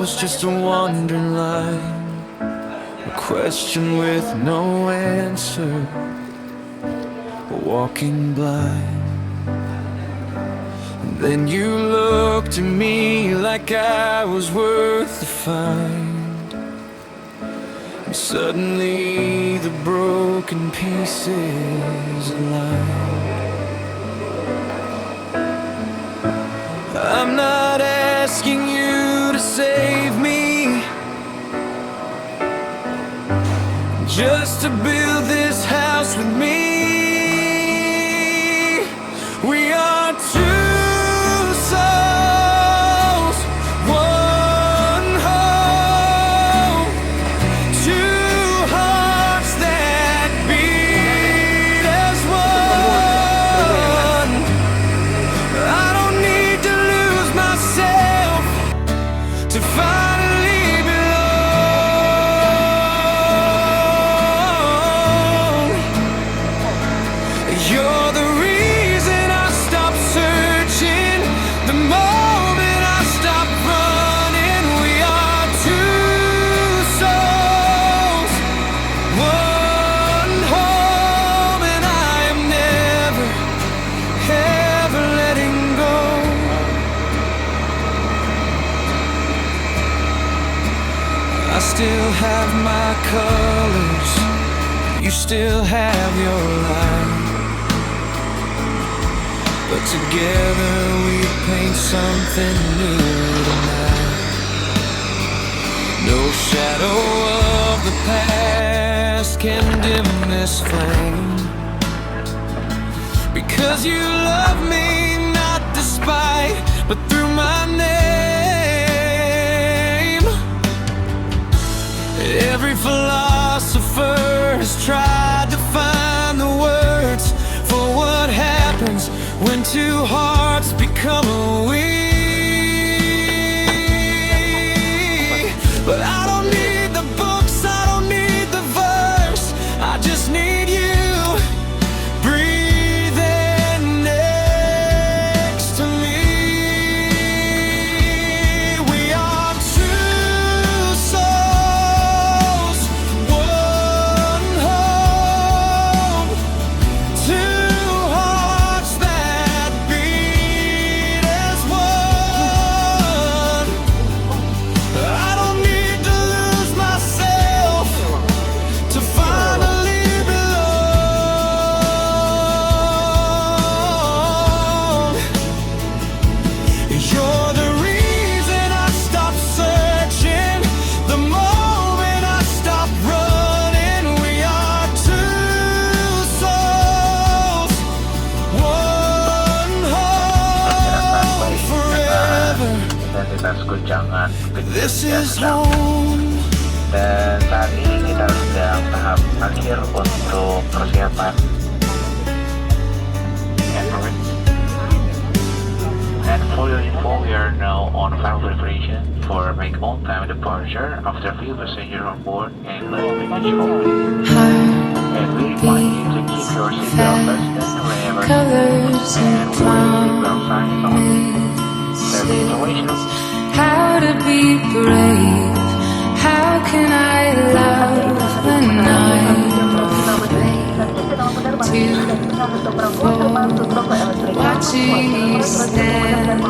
was just a wandering line, a question with no answer, walking blind. And then you looked at me like I was worth the find, and suddenly the broken pieces aligned. I'm not asking you to save me, just to build this house with me. We are two souls, one home, two hearts that beat as one. I don't need to lose myself to finally belong. You're the reason I stopped searching, the moment I stopped running. We are two souls, one home, and I am never, ever letting go. I still have my colors, you still have your light, but together we paint something new tonight. No shadow of the past can dim this flame, because you love me not despite, but through my name. Every philosopher has tried to find the words for what happens when two hearts become a we. But I don't need the books, I don't need the verse, I just need you breathing next to me. We are two souls, one home, two hearts that beat as one. I don't need to lose myself to finally belong. You're the reason I stopped searching, the moment I stopped running. We are two souls, one home, forever. Identitas guncangan This kecil is sedang. home. Dan saat ini kita sedang tahap akhir untuk persiapan and for your info, we are now on final preparation for make on time departure after few passengers on board and no baggage complete. And we remind you to keep your seatbelt fastened wherever colors and and wear seatbelt signs on. There'll be information. how to be brave. How can I love when I'm afraid to fall, watching you stand